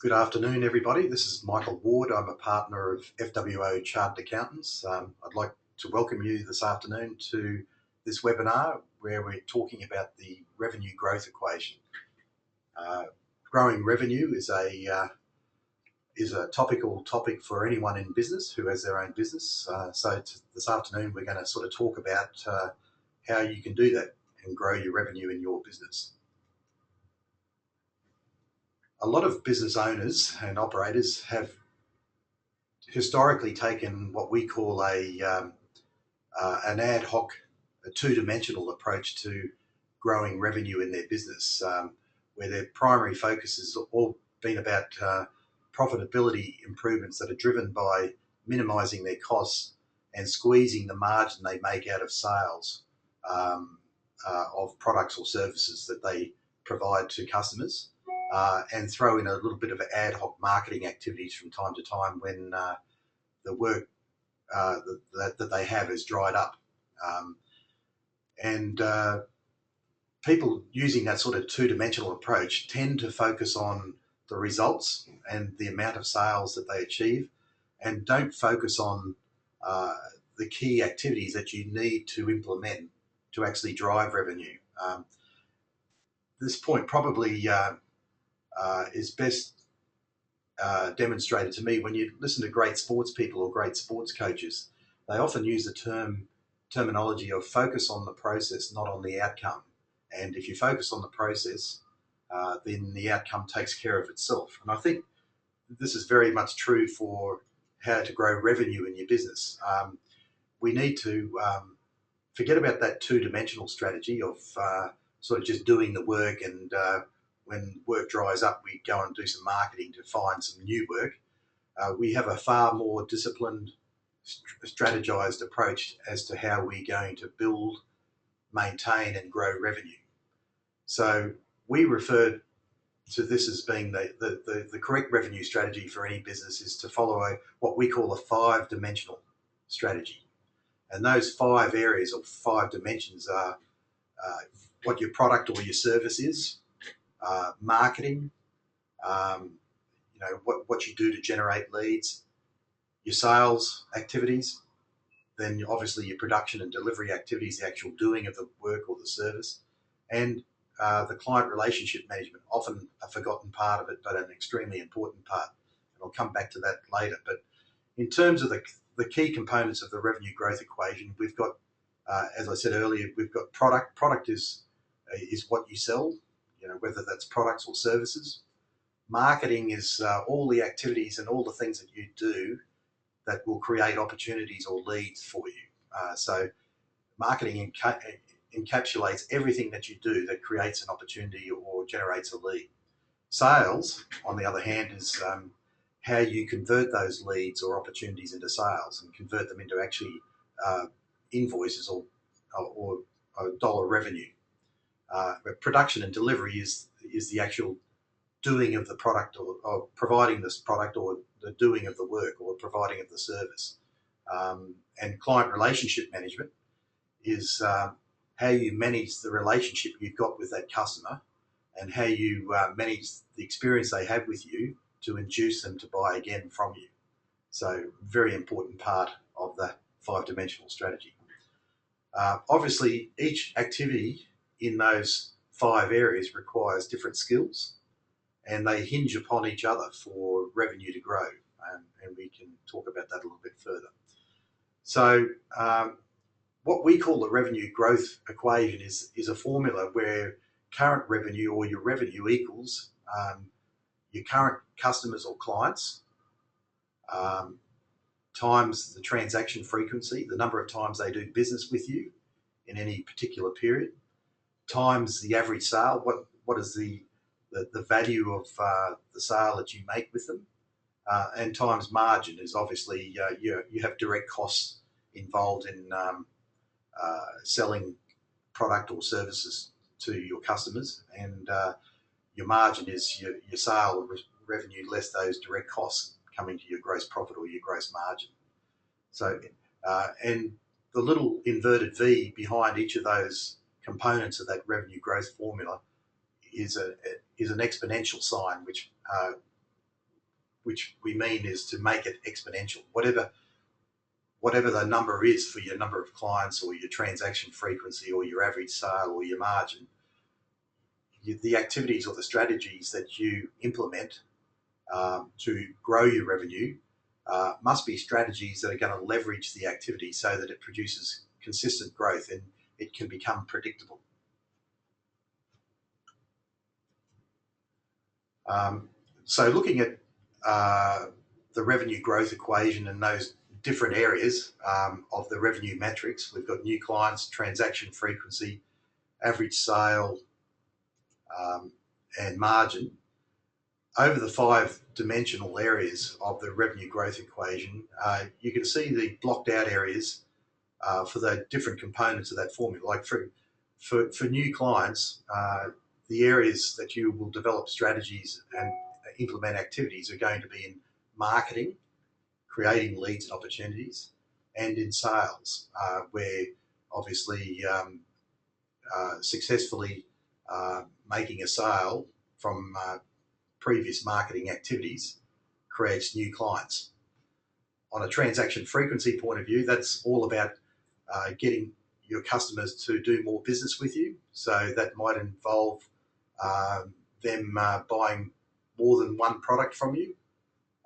Good afternoon, everybody. This is Michael Ward. I'm a partner of FWO Chartered Accountants. I'd like to welcome you this afternoon to this webinar where we're talking about the revenue growth equation. Growing revenue is a topical topic for anyone in business who has their own business. So this afternoon we're going to sort of talk about how you can do that and grow your revenue in your business. A lot of business owners and operators have historically taken what we call an ad hoc, a two-dimensional approach to growing revenue in their business, where their primary focus has all been about profitability improvements that are driven by minimising their costs and squeezing the margin they make out of sales of products or services that they provide to customers. And throw in a little bit of ad hoc marketing activities from time to time when the work that they have is dried up. People using that sort of two-dimensional approach tend to focus on the results and the amount of sales that they achieve, and don't focus on the key activities that you need to implement to actually drive revenue. This point probably is best demonstrated to me when you listen to great sports people or great sports coaches. They often use the terminology of focus on the process, not on the outcome. And if you focus on the process, then the outcome takes care of itself. And I think this is very much true for how to grow revenue in your business. We need to forget about that two-dimensional strategy of sort of just doing the work, and when work dries up, we go and do some marketing to find some new work. We have a far more disciplined, strategized approach as to how we're going to build, maintain, and grow revenue. So we refer to this as being the correct revenue strategy for any business is to follow what we call a five-dimensional strategy. And those 5 areas or 5 dimensions are what your product or your service is, marketing, what you do to generate leads, your sales activities, then obviously your production and delivery activities, the actual doing of the work or the service, and the client relationship management, often a forgotten part of it, but an extremely important part. And I'll come back to that later. But in terms of the key components of the revenue growth equation, we've got, as I said earlier, we've got product. Product is what you sell, whether that's products or services. Marketing is all the activities and all the things that you do that will create opportunities or leads for you. So marketing encapsulates everything that you do that creates an opportunity or generates a lead. Sales, on the other hand, is how you convert those leads or opportunities into sales and convert them into actually invoices or dollar revenue. But production and delivery is the actual doing of the product or providing this product, or the doing of the work or providing of the service. And client relationship management is how you manage the relationship you've got with that customer and how you manage the experience they have with you to induce them to buy again from you. So very important part of the five-dimensional strategy. Obviously, each activity in those 5 areas requires different skills, and they hinge upon each other for revenue to grow. And we can talk about that a little bit further. So what we call the revenue growth equation is a formula where current revenue or your revenue equals your current customers or clients times the transaction frequency, the number of times they do business with you in any particular period, times the average sale, what is the value of the sale that you make with them, and times margin is obviously you have direct costs involved in selling product or services to your customers, and your margin is your sale revenue less those direct costs coming to your gross profit or your gross margin. So, and the little inverted V behind each of those components of that revenue growth formula is is an exponential sign, which we mean is to make it exponential. Whatever the number is for your number of clients or your transaction frequency or your average sale or your margin, the activities or the strategies that you implement to grow your revenue must be strategies that are going to leverage the activity so that it produces consistent growth and it can become predictable. So looking at the revenue growth equation and those different areas of the revenue metrics, we've got new clients, transaction frequency, average sale, and margin. Over the 5 dimensional areas of the revenue growth equation, you can see the blocked out areas for the different components of that formula. Like for new clients, the areas that you will develop strategies and implement activities are going to be in marketing, creating leads and opportunities, and in sales, where obviously successfully making a sale from previous marketing activities creates new clients. On a transaction frequency point of view, that's all about getting your customers to do more business with you. So that might involve them buying more than one product from you.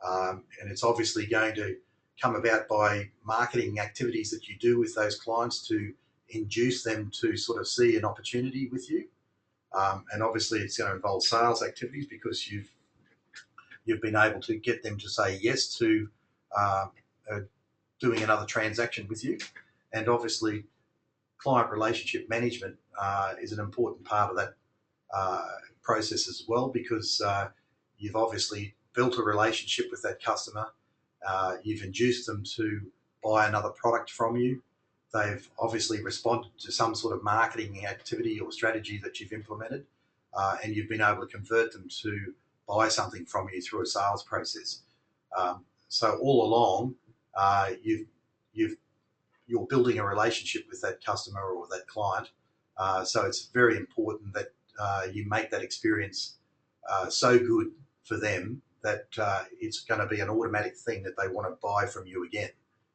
And it's obviously going to come about by marketing activities that you do with those clients to induce them to sort of see an opportunity with you. And obviously it's going to involve sales activities because you've been able to get them to say yes to doing another transaction with you. And obviously client relationship management is an important part of that process as well, because you've obviously built a relationship with that customer. You've induced them to buy another product from you. They've obviously responded to some sort of marketing activity or strategy that you've implemented, and you've been able to convert them to buy something from you through a sales process. So all along, you're building a relationship with that customer or that client. So it's very important that you make that experience so good for them that it's going to be an automatic thing that they want to buy from you again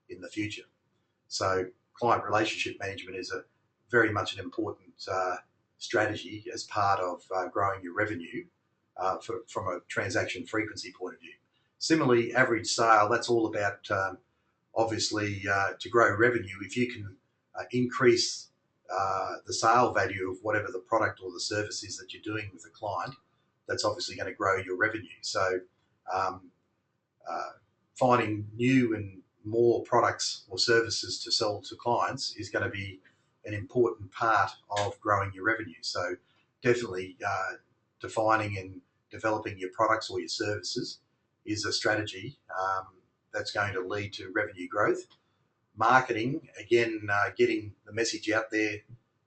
in the future. So client relationship management is very much an important strategy as part of growing your revenue from a transaction frequency point of view. Similarly, average sale, that's all about obviously to grow revenue. If you can increase the sale value of whatever the product or the service is that you're doing with the client, that's obviously going to grow your revenue. So finding new and more products or services to sell to clients is going to be an important part of growing your revenue. So definitely defining and developing your products or your services is a strategy that's going to lead to revenue growth. Marketing, again, getting the message out there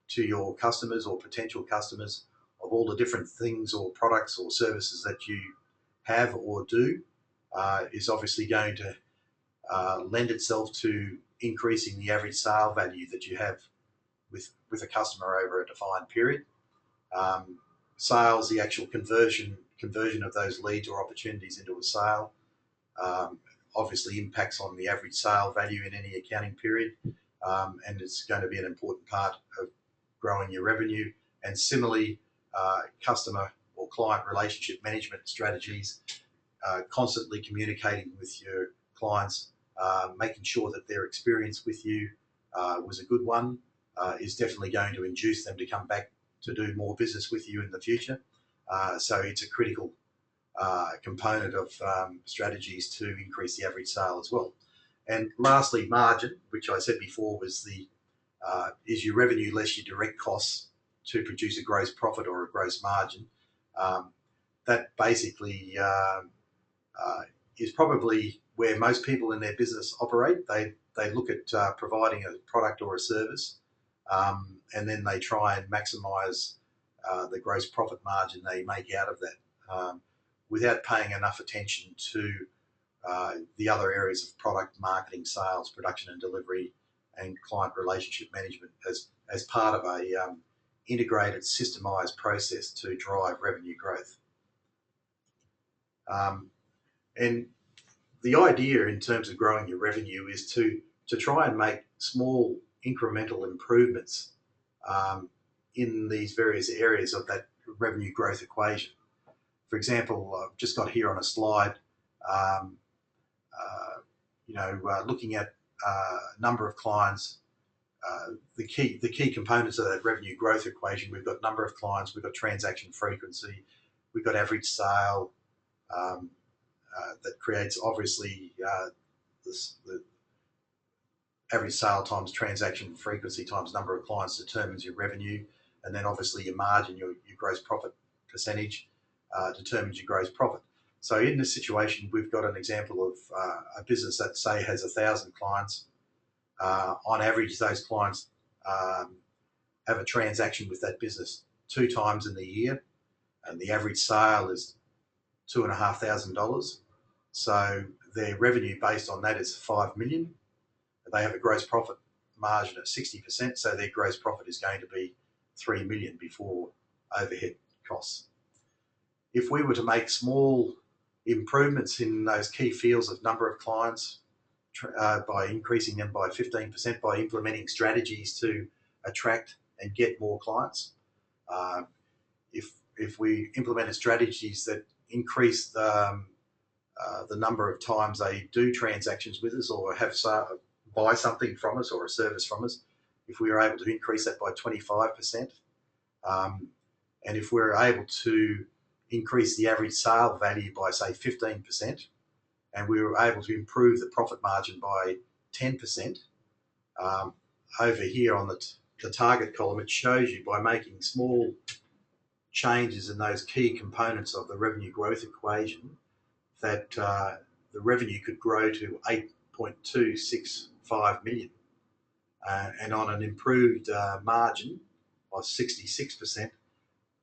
to your customers or potential customers of all the different things or products or services that you have or do is obviously going to lend itself to increasing the average sale value that you have with a customer over a defined period. Sales, the actual conversion of those leads or opportunities into a sale, obviously impacts on the average sale value in any accounting period, and it's going to be an important part of growing your revenue. And similarly, customer or client relationship management strategies, constantly communicating with your clients, making sure that their experience with you was a good one, is definitely going to induce them to come back to do more business with you in the future. So it's a critical component of strategies to increase the average sale as well. And lastly, margin, which I said before was is your revenue less your direct costs to produce a gross profit or a gross margin. That basically is probably where most people in their business operate. They look at providing a product or a service, and then they try and maximize the gross profit margin they make out of that, without paying enough attention to the other areas of product marketing, sales, production and delivery, and client relationship management as part of a integrated, systemized process to drive revenue growth. And the idea in terms of growing your revenue is to try and make small incremental improvements in these various areas of that revenue growth equation. For example, I've just got here on a slide, um, looking at number of clients. The key components of that revenue growth equation, we've got number of clients, we've got transaction frequency, we've got average sale. That creates obviously the average sale times transaction frequency times number of clients determines your revenue, and then obviously your margin, your gross profit percentage, determines your gross profit. So in this situation, we've got an example of a business that say has 1,000 clients. On average, those clients have a transaction with that business 2 times in the year, and the average sale is $2,500. So their revenue based on that is $5 million. They have a gross profit margin at 60%, so their gross profit is going to be $3 million before overhead costs. If we were to make small improvements in those key fields of number of clients by increasing them by 15%, by implementing strategies to attract and get more clients, if we implemented strategies that increase the number of times they do transactions with us or buy something from us or a service from us, if we were able to increase that by 25%, and if we're able to increase the average sale value by say 15%, and we were able to improve the profit margin by 10%, over here on the target column, it shows you by making small changes in those key components of the revenue growth equation that the revenue could grow to 8.265 million. And on an improved margin of 66%,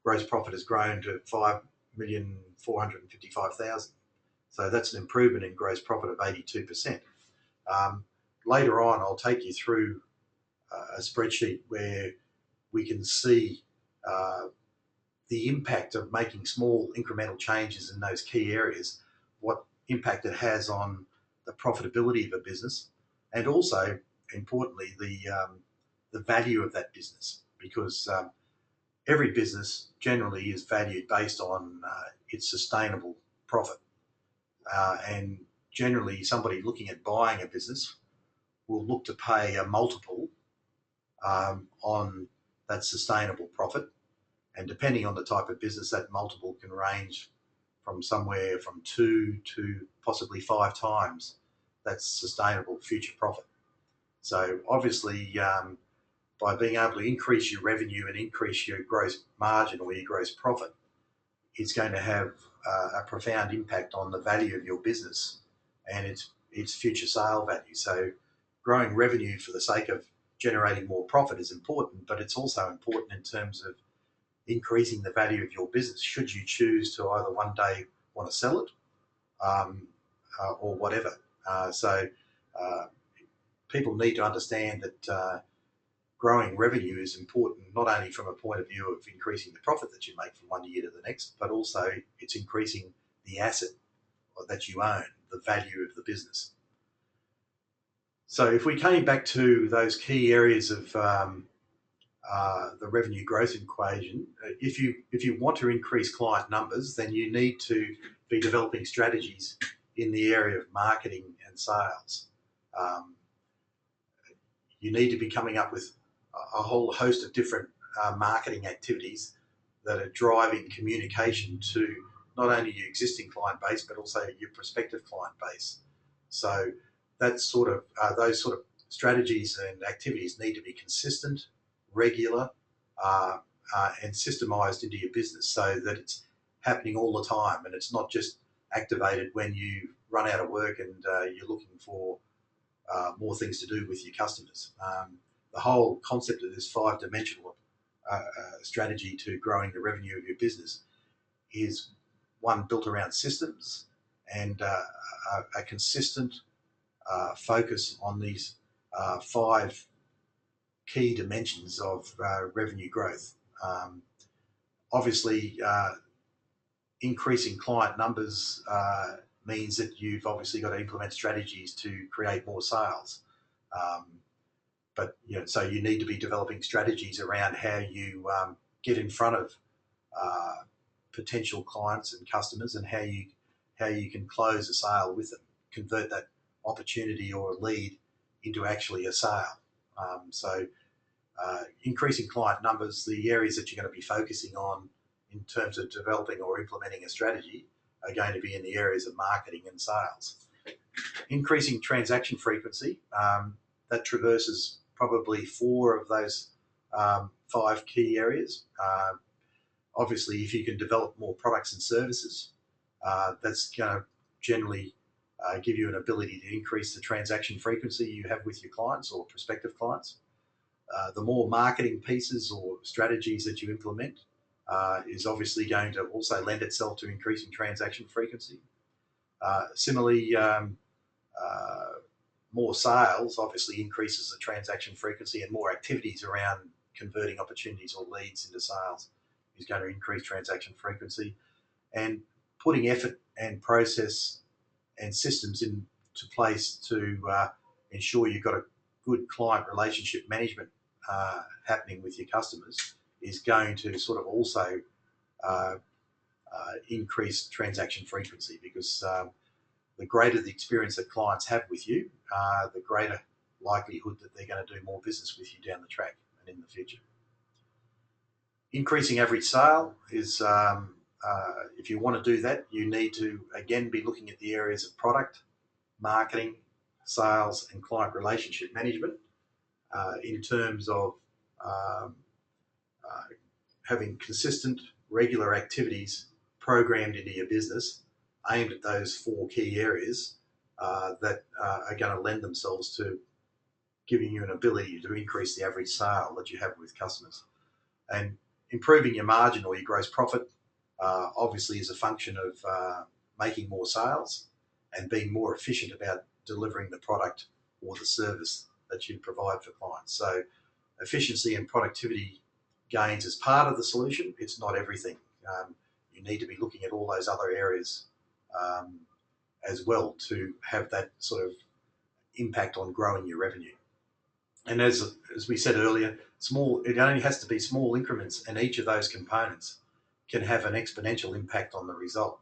gross profit has grown to 5,455,000. So that's an improvement in gross profit of 82%. Later on, I'll take you through a spreadsheet where we can see the impact of making small incremental changes in those key areas, what impact it has on the profitability of a business, and also, importantly, the value of that business, because every business generally is valued based on its sustainable profit. And generally, somebody looking at buying a business will look to pay a multiple on that sustainable profit. And depending on the type of business, that multiple can range from somewhere from 2 to possibly 5 times that sustainable future profit. So obviously, by being able to increase your revenue and increase your gross margin or your gross profit, it's going to have a profound impact on the value of your business and its future sale value. So growing revenue for the sake of generating more profit is important, but it's also important in terms of increasing the value of your business should you choose to either one day want to sell it or whatever. So people need to understand that growing revenue is important, not only from a point of view of increasing the profit that you make from one year to the next, but also it's increasing the asset that you own, the value of the business. So if we came back to those key areas of the revenue growth equation, if you want to increase client numbers, then you need to be developing strategies in the area of marketing and sales. You need to be coming up with a whole host of different marketing activities that are driving communication to not only your existing client base, but also your prospective client base. So that's sort of those sort of strategies and activities need to be consistent, regular, and systemized into your business so that it's happening all the time and it's not just activated when you run out of work and you're looking for more things to do with your customers. The whole concept of this 5-dimensional strategy to growing the revenue of your business is one built around systems and a consistent focus on these 5 key dimensions of revenue growth. Obviously, increasing client numbers means that you've obviously got to implement strategies to create more sales. But so you need to be developing strategies around how you get in front of potential clients and customers, and how you can close a sale with them, convert that opportunity or a lead into actually a sale. Increasing client numbers, the areas that you're going to be focusing on in terms of developing or implementing a strategy are going to be in the areas of marketing and sales. Increasing transaction frequency, that traverses probably 4 of those 5 key areas. Obviously, if you can develop more products and services, that's going to generally give you an ability to increase the transaction frequency you have with your clients or prospective clients. The more marketing pieces or strategies that you implement is obviously going to also lend itself to increasing transaction frequency. Similarly, more sales obviously increases the transaction frequency, and more activities around converting opportunities or leads into sales is going to increase transaction frequency. And putting effort and process and systems into place to ensure you've got a good client relationship management happening with your customers is going to sort of also increase transaction frequency, because the greater the experience that clients have with you, the greater likelihood that they're going to do more business with you down the track and in the future. Increasing average sale is, if you want to do that, you need to again be looking at the areas of product, marketing, sales, and client relationship management in terms of having consistent, regular activities programmed into your business aimed at those 4 key areas that are going to lend themselves to giving you an ability to increase the average sale that you have with customers. And improving your margin or your gross profit obviously is a function of making more sales and being more efficient about delivering the product or the service that you provide for clients. So efficiency and productivity gains is part of the solution. It's not everything. You need to be looking at all those other areas as well to have that sort of impact on growing your revenue. And as we said earlier, it only has to be small increments, and each of those components can have an exponential impact on the result.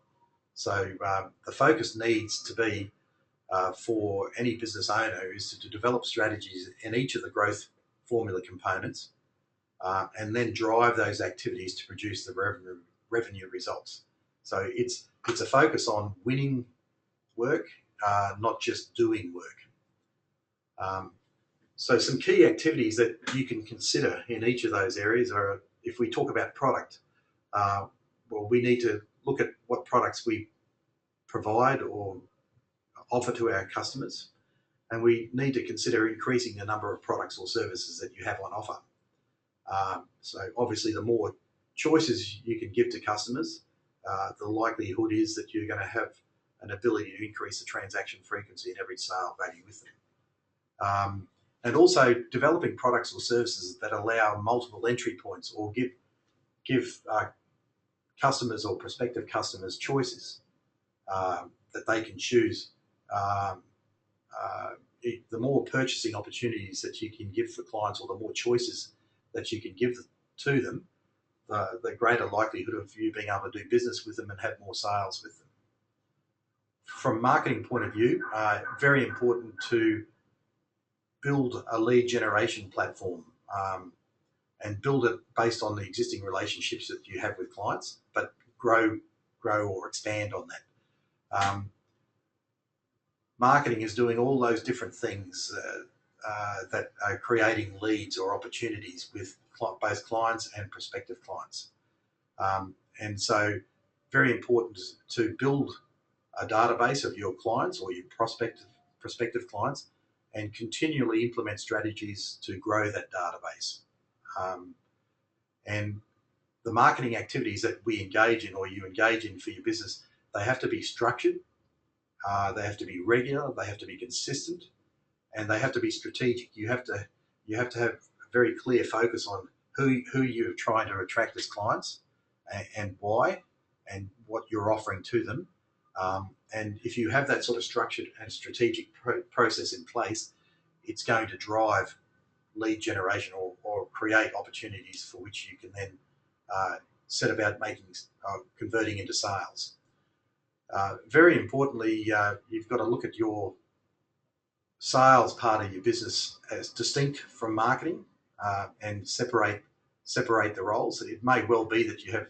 So the focus needs to be for any business owner is to develop strategies in each of the growth formula components and then drive those activities to produce the revenue results. So it's a focus on winning work, not just doing work. So some key activities that you can consider in each of those areas are, if we talk about product, well, we need to look at what products we provide or offer to our customers, and we need to consider increasing the number of products or services that you have on offer. So obviously the more choices you can give to customers, the likelihood is that you're going to have an ability to increase the transaction frequency and average sale value with them. And also developing products or services that allow multiple entry points or give customers or prospective customers choices that they can choose. The more purchasing opportunities that you can give for clients, or the more choices that you can give to them, the greater likelihood of you being able to do business with them and have more sales with them. From a marketing point of view, very important to build a lead generation platform and build it based on the existing relationships that you have with clients, but grow or expand on that. Marketing is doing all those different things that are creating leads or opportunities with both clients and prospective clients. And so very important to build a database of your clients or your prospective clients and continually implement strategies to grow that database. And the marketing activities that we engage in or you engage in for your business, they have to be structured, they have to be regular, they have to be consistent, and they have to be strategic. You have to have a very clear focus on who you're trying to attract as clients and why, and what you're offering to them. And if you have that sort of structured and strategic process in place, it's going to drive lead generation or create opportunities for which you can then set about converting into sales. Very importantly, you've got to look at your sales part of your business as distinct from marketing and separate the roles. It may well be that you have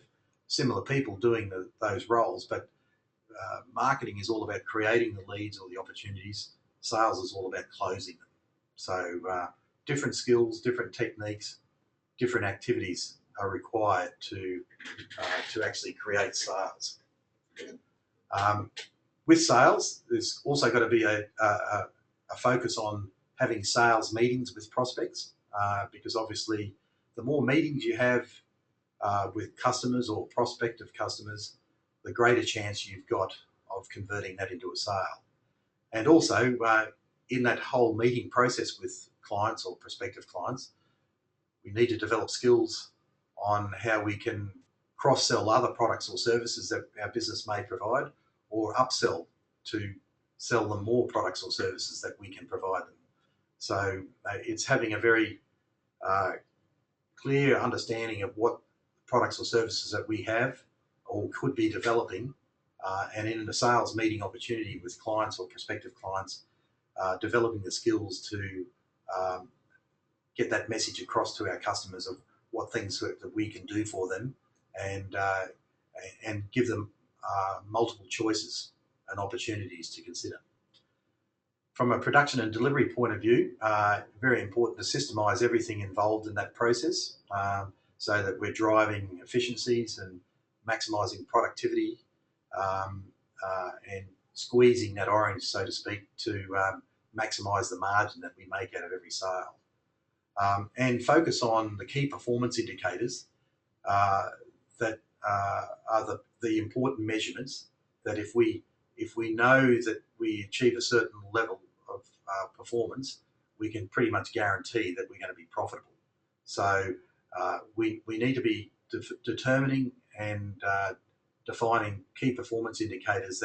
similar people doing those roles, but marketing is all about creating the leads or the opportunities. Sales is all about closing them. So different skills, different techniques, different activities are required to actually create sales. With sales, there's also got to be a focus on having sales meetings with prospects, because obviously the more meetings you have with customers or prospective customers, the greater chance you've got of converting that into a sale. And also in that whole meeting process with clients or prospective clients, we need to develop skills on how we can cross-sell other products or services that our business may provide, or upsell to sell them more products or services that we can provide them. So it's having a very clear understanding of what products or services that we have or could be developing, and in a sales meeting opportunity with clients or prospective clients, developing the skills to get that message across to our customers of what things that we can do for them, and give them multiple choices and opportunities to consider. From a production and delivery point of view, very important to systemize everything involved in that process, so that we're driving efficiencies and maximizing productivity, and squeezing that orange, so to speak, to maximize the margin that we make out of every sale. And focus on the key performance indicators that are the important measurements that if we know that we achieve a certain level of performance, we can pretty much guarantee that we're going to be profitable. So we need to be determining and defining key performance indicators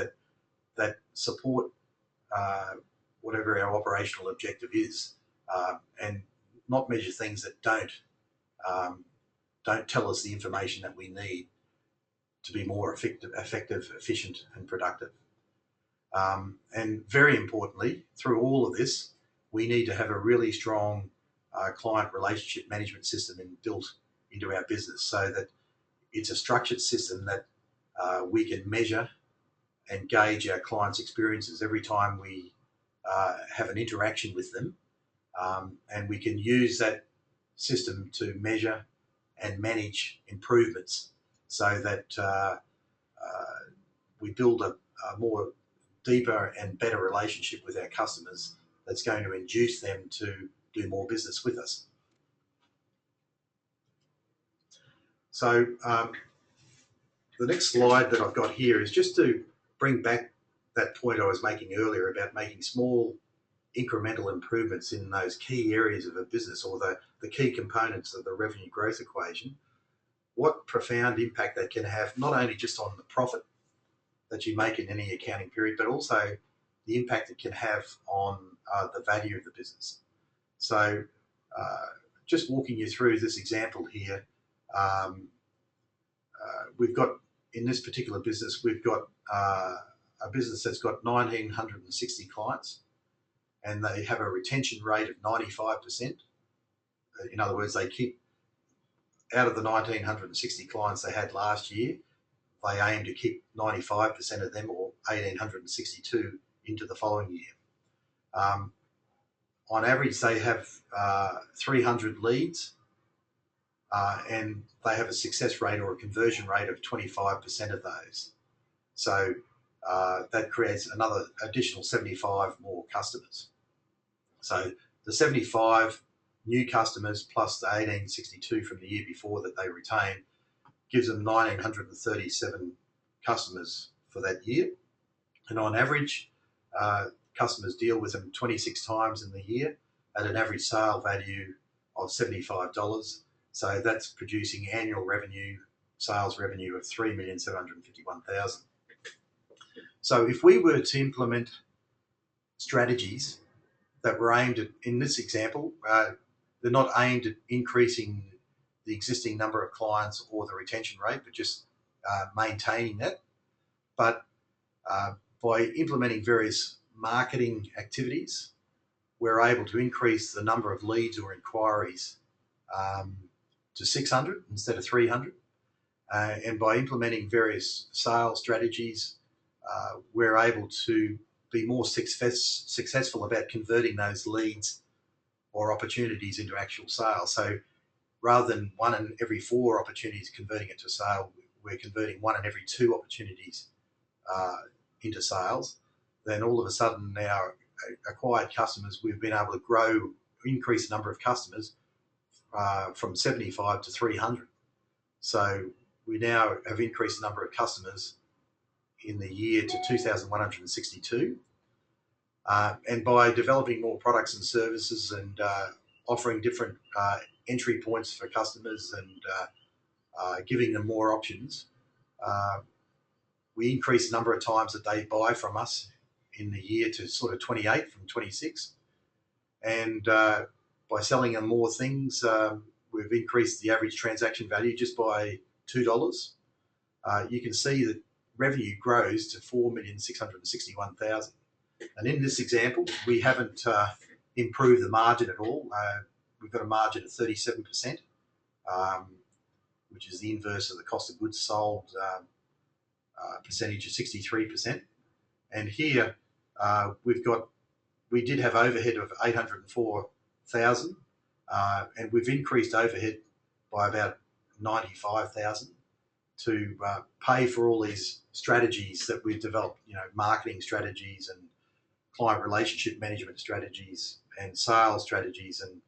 that support whatever our operational objective is, and not measure things that don't tell us the information that we need to be more effective, efficient, and productive. And very importantly, through all of this, we need to have a really strong client relationship management system built into our business, so that it's a structured system that we can measure and gauge our clients' experiences every time we have an interaction with them. And we can use that system to measure and manage improvements, so that we build a more deeper and better relationship with our customers that's going to induce them to do more business with us. So the next slide that I've got here is just to bring back that point I was making earlier about making small incremental improvements in those key areas of a business, or the key components of the revenue growth equation. What profound impact that can have, not only just on the profit that you make in any accounting period, but also the impact it can have on the value of the business. So just walking you through this example here, we've got, in this particular business, we've got a business that's got 1,960 clients, and they have a retention rate of 95%. In other words, they keep, out of the 1,960 clients they had last year, they aim to keep 95% of them, or 1,862, into the following year. On average, they have 300 leads, and they have a success rate or a conversion rate of 25% of those. So that creates another additional 75 more customers. So the 75 new customers plus the 1,862 from the year before that they retain gives them 1,937 customers for that year. And on average, customers deal with them 26 times in the year at an average sale value of $75. So that's producing annual revenue sales revenue of $3,751,000. So if we were to implement strategies that were aimed at, in this example, they're not aimed at increasing the existing number of clients or the retention rate, but just maintaining that. But by implementing various marketing activities, we're able to increase the number of leads or inquiries to 600 instead of 300. And by implementing various sales strategies, we're able to be more successful about converting those leads or opportunities into actual sales. So rather than 1 in every 4 opportunities converting it to sale, we're converting 1 in every 2 opportunities into sales. Then all of a sudden our acquired customers, we've been able to increase the number of customers from 75 to 300. So we now have increased the number of customers in the year to 2,162. And by developing more products and services and offering different entry points for customers and giving them more options, we increase the number of times that they buy from us in the year to sort of 28 from 26. And by selling them more things, we've increased the average transaction value just by $2. You can see that revenue grows to $4,661,000. And in this example, we haven't improved the margin at all. We've got a margin of 37%, which is the inverse of the cost of goods sold percentage of 63%. And here we did have overhead of $804,000, and we've increased overhead by about $95,000 to pay for all these strategies that we've developed, marketing strategies and client relationship management strategies and sales strategies and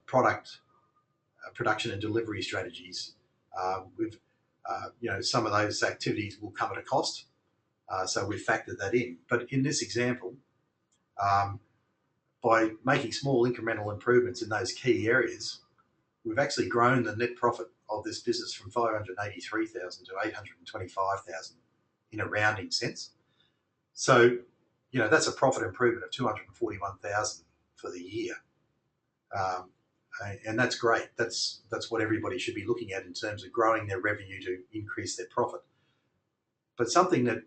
product production and delivery strategies. Some of those activities will come at a cost, so we've factored that in. But in this example, by making small incremental improvements in those key areas, we've actually grown the net profit of this business from $583,000 to $825,000 in a rounding sense. So, that's a profit improvement of $241,000 for the year. And that's great. That's what everybody should be looking at in terms of growing their revenue to increase their profit. But something that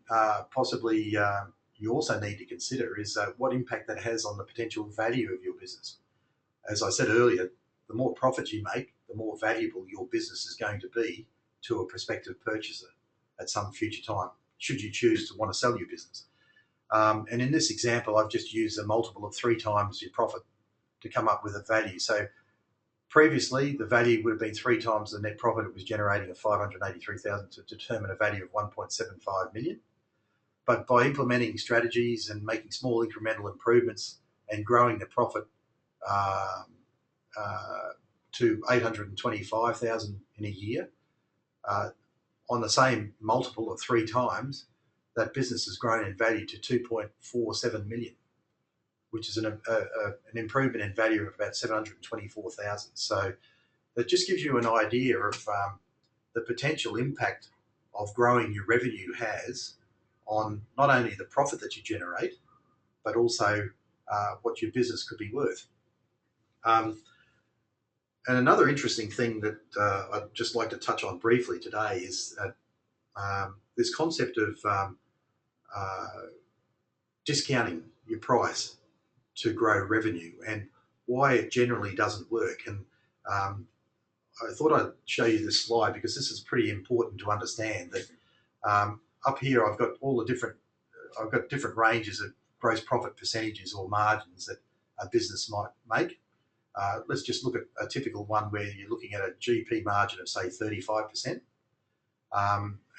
possibly you also need to consider is what impact that has on the potential value of your business. As I said earlier, the more profit you make, the more valuable your business is going to be to a prospective purchaser at some future time, should you choose to want to sell your business. And in this example, I've just used a multiple of 3 times your profit to come up with a value. So previously, the value would have been 3 times the net profit it was generating of $583,000 to determine a value of $1.75 million. But by implementing strategies and making small incremental improvements and growing the profit to $825,000 in a year, on the same multiple of 3 times, that business has grown in value to $2.47 million, which is an improvement in value of about $724,000. So that just gives you an idea of the potential impact of growing your revenue has on not only the profit that you generate, but also what your business could be worth. And another interesting thing that I'd just like to touch on briefly today is that this concept of discounting your price to grow revenue and why it generally doesn't work. And I thought I'd show you this slide because this is pretty important to understand that up here I've got different ranges of gross profit percentages or margins that a business might make. Let's just look at a typical one where you're looking at a GP margin of say 35%.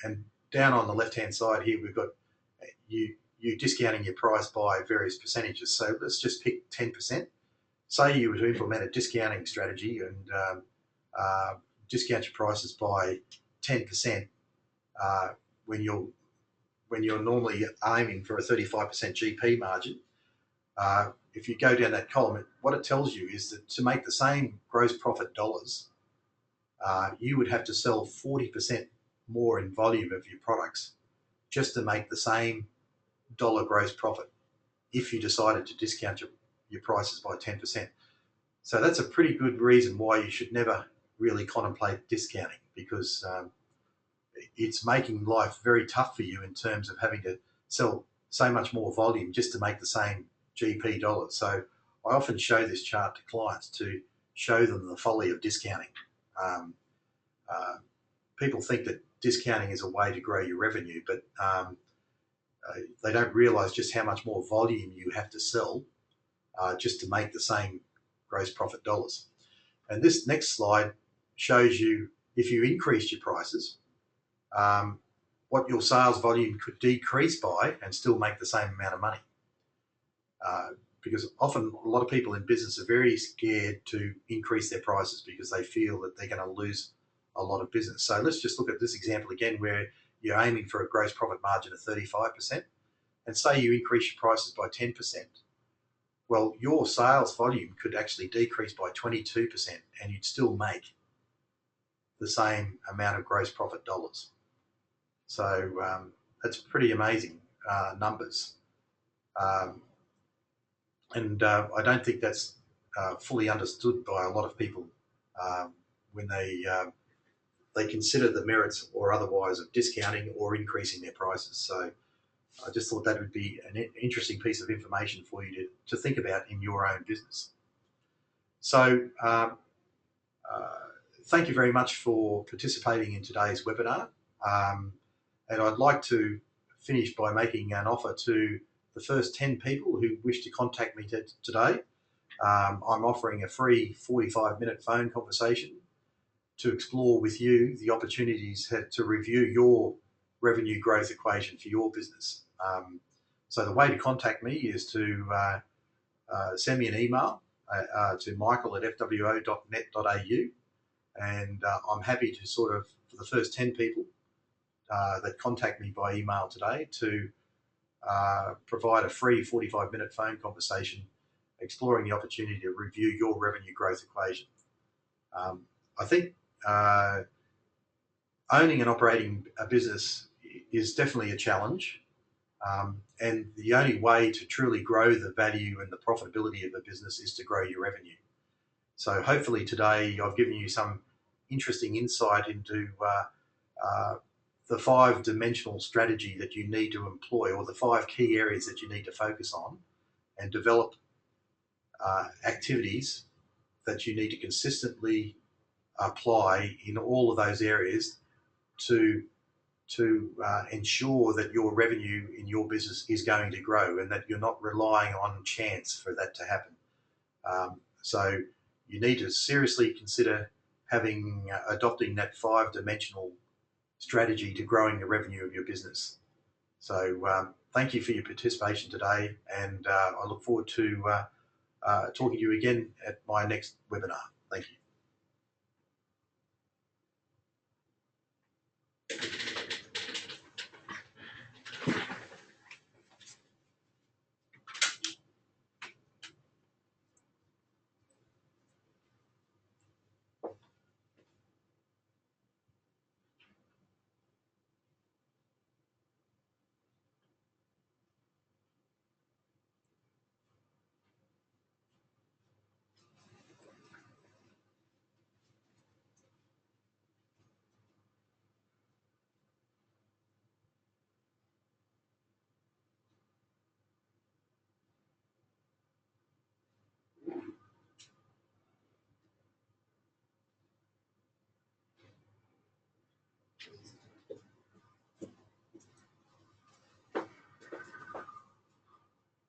And down on the left-hand side here, we've got you discounting your price by various percentages. So let's just pick 10%. Say you were to implement a discounting strategy and discount your prices by 10% when you're normally aiming for a 35% GP margin. If you go down that column, what it tells you is that to make the same gross profit dollars, you would have to sell 40% more in volume of your products just to make the same dollar gross profit if you decided to discount your prices by 10%. So that's a pretty good reason why you should never really contemplate discounting, because it's making life very tough for you in terms of having to sell so much more volume just to make the same GP dollars. So I often show this chart to clients to show them the folly of discounting. People think that discounting is a way to grow your revenue, but they don't realize just how much more volume you have to sell just to make the same gross profit dollars. And this next slide shows you, if you increase your prices, what your sales volume could decrease by and still make the same amount of money. Because often a lot of people in business are very scared to increase their prices because they feel that they're going to lose a lot of business. So let's just look at this example again, where you're aiming for a gross profit margin of 35%, and say you increase your prices by 10%. Well, your sales volume could actually decrease by 22% and you'd still make the same amount of gross profit dollars. So that's pretty amazing numbers. And I don't think that's fully understood by a lot of people when they consider the merits or otherwise of discounting or increasing their prices. So I just thought that would be an interesting piece of information for you to think about in your own business. So thank you very much for participating in today's webinar. And I'd like to finish by making an offer to the first 10 people who wish to contact me today. I'm offering a free 45-minute phone conversation to explore with you the opportunities to review your revenue growth equation for your business. So the way to contact me is to send me an email to michael@fwo.net.au, and I'm happy to sort of, for the first 10 people that contact me by email today, to provide a free 45-minute phone conversation exploring the opportunity to review your revenue growth equation. I think owning and operating a business is definitely a challenge, and the only way to truly grow the value and the profitability of a business is to grow your revenue. So hopefully today I've given you some interesting insight into the 5-dimensional strategy that you need to employ, or the 5 key areas that you need to focus on and develop activities that you need to consistently apply in all of those areas to ensure that your revenue in your business is going to grow and that you're not relying on chance for that to happen. So you need to seriously consider adopting that 5-dimensional strategy to growing the revenue of your business. So thank you for your participation today, and I look forward to talking to you again at my next webinar. Thank you.